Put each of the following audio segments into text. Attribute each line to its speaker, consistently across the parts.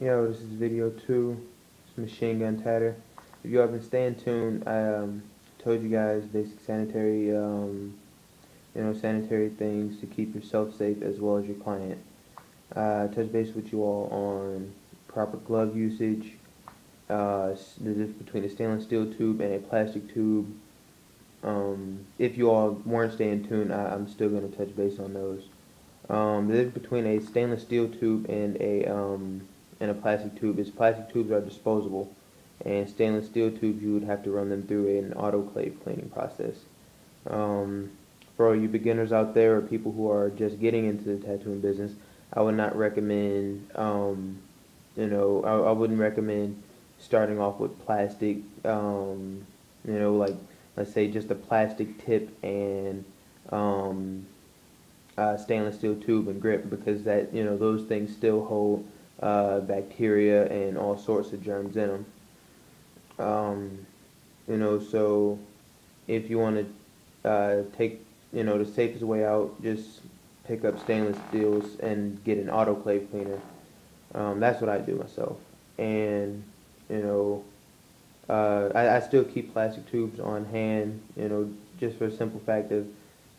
Speaker 1: Yo, this is video 2. It's Machine Gun Tatter. If you have been staying tuned, I told you guys basic sanitary, sanitary things to keep yourself safe as well as your client. Touch base with you all on proper glove usage, the difference between a stainless steel tube and a plastic tube. If you all weren't staying tuned, I'm still going to touch base on those. The difference between a stainless steel tube and a plastic tube is plastic tubes are disposable, and stainless steel tubes you would have to run them through an autoclave cleaning process. For all you beginners out there or people who are just getting into the tattooing business, I would not recommend, I wouldn't recommend starting off with plastic, like let's say just a plastic tip and stainless steel tube and grip, because that those things still hold bacteria and all sorts of germs in them. So if you want to take the safest way out, just pick up stainless steels and get an autoclave cleaner. That's what I do myself, and I still keep plastic tubes on hand, just for the simple fact of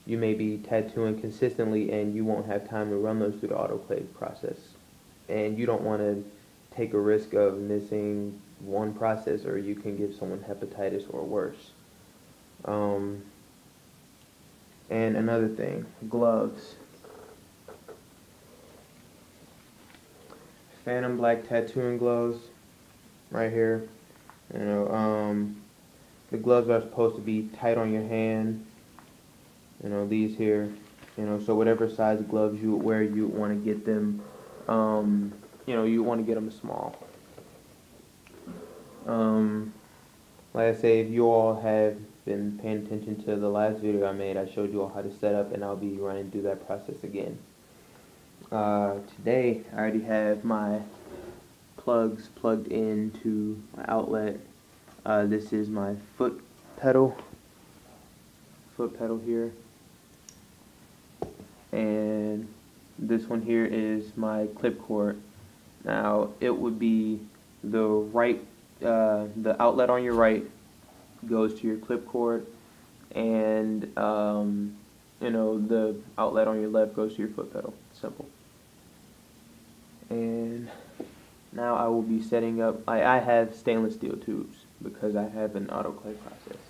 Speaker 1: you may be tattooing consistently and you won't have time to run those through the autoclave process. And you don't want to take a risk of missing one process, or you can give someone hepatitis or worse. And another thing, gloves. Phantom black tattooing gloves, right here. The gloves are supposed to be tight on your hand. These here. So whatever size gloves you wear, you want to get them. You want to get them small. Like I say, if you all have been paying attention to the last video I made, I showed you all how to set up, and I'll be running through that process again. Today, I already have my plugs plugged into my outlet. This is my foot pedal here, and this one here is my clip cord. Now it would be the outlet on your right goes to your clip cord, and the outlet on your left goes to your foot pedal. Simple. And now I will be setting up. I have stainless steel tubes because I have an autoclave process.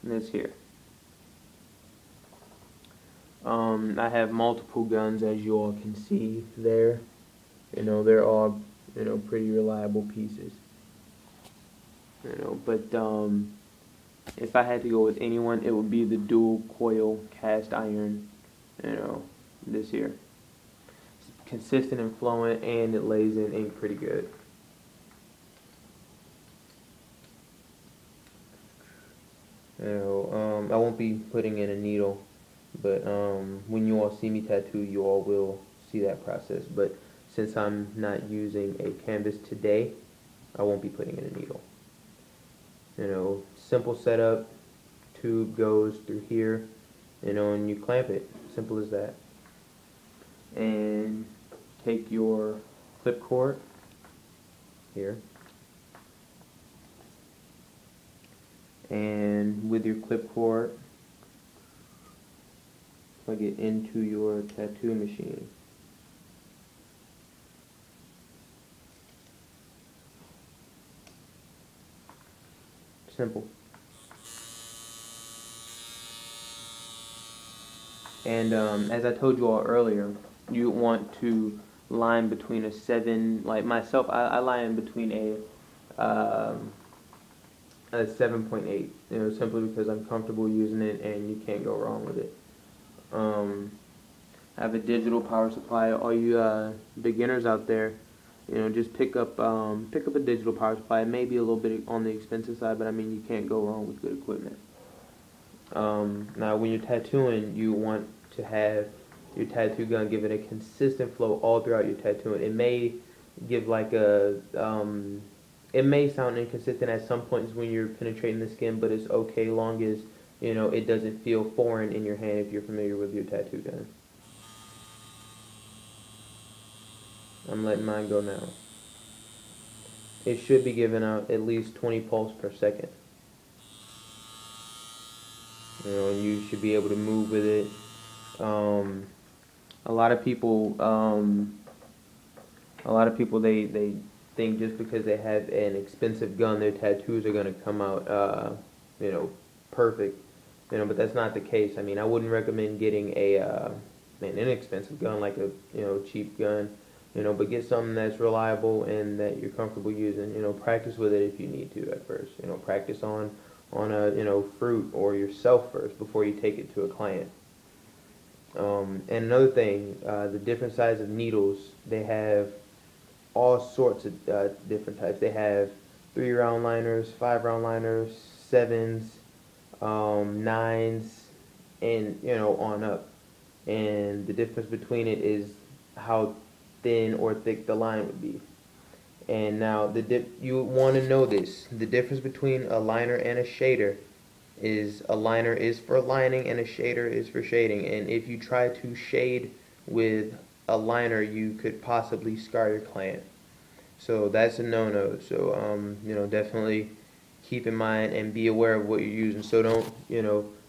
Speaker 1: And this here. I have multiple guns, as you all can see there. They're all pretty reliable pieces. But if I had to go with anyone, it would be the dual coil cast iron. This here. It's consistent and flowing, and it lays in ink pretty good. I won't be putting in a needle, but when you all see me tattoo, you all will see that process. But since I'm not using a canvas today, I won't be putting in a needle. Simple setup. Tube goes through here, and you clamp it. Simple as that. And take your clip cord here, and with your clip cord, plug it into your tattoo machine. Simple. And as I told you all earlier, you want to line between a 7, like myself, I line between a 7.8, simply because I'm comfortable using it and you can't go wrong with it. I have a digital power supply. All you beginners out there, just pick up a digital power supply. It may be a little bit on the expensive side, but I mean, you can't go wrong with good equipment. Now when you're tattooing, you want to have your tattoo gun give it a consistent flow all throughout your tattooing. It may give like it may sound inconsistent at some points when you're penetrating the skin, but it's okay long as it doesn't feel foreign in your hand if you're familiar with your tattoo gun. I'm letting mine go now. It should be giving out at least 20 pulse per second. And you should be able to move with it. Um, a lot of people, they think just because they have an expensive gun, their tattoos are gonna come out, you know, perfect. But that's not the case. I mean, I wouldn't recommend getting an inexpensive gun like a, cheap gun. But get something that's reliable and that you're comfortable using. Practice with it if you need to at first. Practice on a, fruit or yourself first before you take it to a client. And another thing, the different sizes of needles, they have all sorts of different types. They have 3-round liners, 5-round liners, 7s, 9s, and on up. And the difference between it is how thin or thick the line would be. And now you want to know this. The difference between a liner and a shader is a liner is for lining and a shader is for shading. And if you try to shade with a liner, you could possibly scar your client. So that's a no-no. So definitely keep in mind and be aware of what you're using. So don't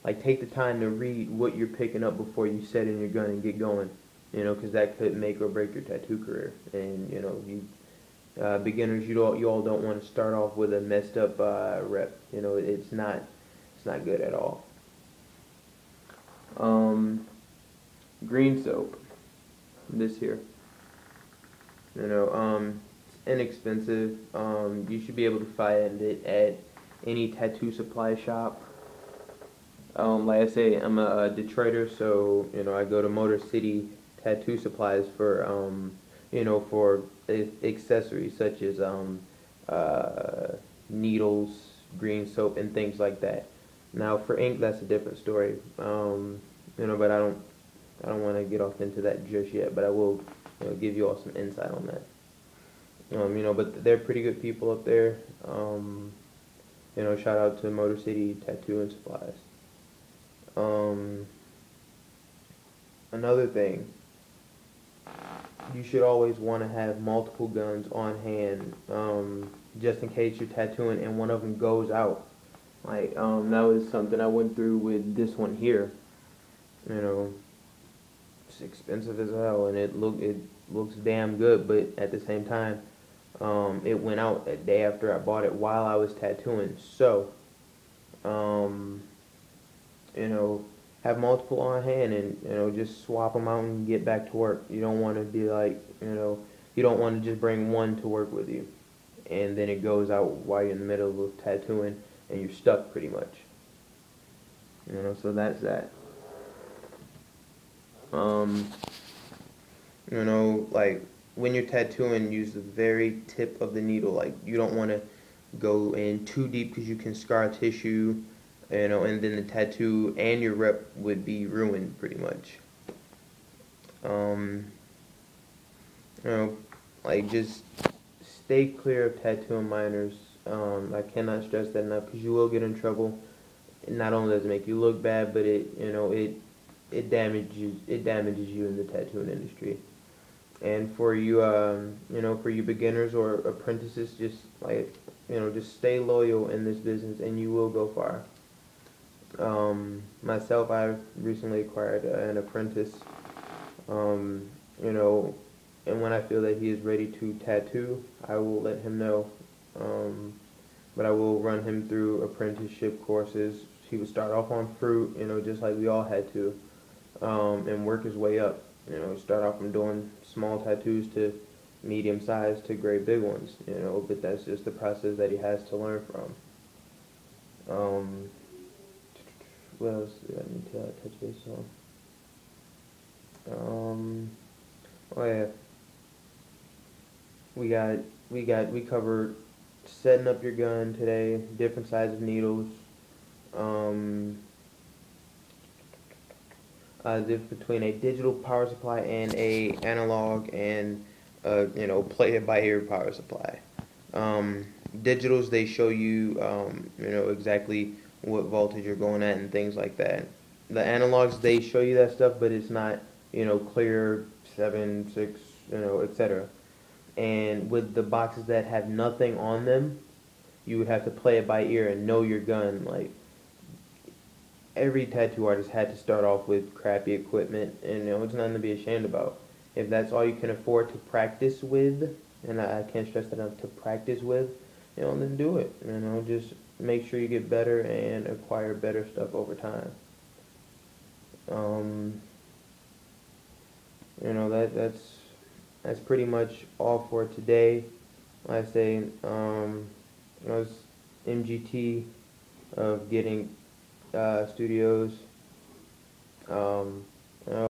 Speaker 1: like take the time to read what you're picking up before you set in your gun and get going. Because that could make or break your tattoo career. And beginners, you all don't want to start off with a messed up rep. It's not good at all. Green soap, this here. It's inexpensive. You should be able to find it at any tattoo supply shop. Like I say, I'm a Detroiter, so I go to Motor City Tattoo Supplies for for accessories such as needles, green soap, and things like that. Now for ink, that's a different story. But I don't want to get off into that just yet. But I will give you all some insight on that. But they're pretty good people up there. Shout out to Motor City Tattoo and Supplies. Another thing, you should always want to have multiple guns on hand, just in case you're tattooing and one of them goes out. Like, that was something I went through with this one here. It's expensive as hell, and it looks damn good, but at the same time, it went out a day after I bought it while I was tattooing. So, have multiple on hand and, just swap them out and get back to work. You don't want to be like, you don't want to just bring one to work with you and then it goes out while you're in the middle of tattooing and you're stuck pretty much. So that's that. Like when you're tattooing, use the very tip of the needle. Like you don't want to go in too deep because you can scar tissue, and then the tattoo and your rep would be ruined pretty much. Like just stay clear of tattooing minors. I cannot stress that enough because you will get in trouble. Not only does it make you look bad, but it damages you in the tattooing industry. And for you for you beginners or apprentices, just just stay loyal in this business and you will go far. Myself, I've recently acquired an apprentice, and when I feel that he is ready to tattoo, I will let him know. But I will run him through apprenticeship courses. He would start off on fruit, just like we all had to, and work his way up. Start off from doing small tattoos to medium sized to great big ones, but that's just the process that he has to learn from. What else do I need to touch base on? Oh yeah. We covered setting up your gun today, different sizes of needles, the difference between a digital power supply and a analog and play it by ear power supply. Digitals, they show you exactly what voltage you're going at and things like that. The analogs, they show you that stuff, but it's not clear 7, 6, etc. and with the boxes that have nothing on them, you would have to play it by ear and know your gun. Like, every tattoo artist had to start off with crappy equipment, and it's nothing to be ashamed about. If that's all you can afford to practice with, and I can't stress that enough, to practice with, then do it. Just make sure you get better and acquire better stuff over time. Um, that's pretty much all for today. Like I say, it's MGT of Getting Studios. Um,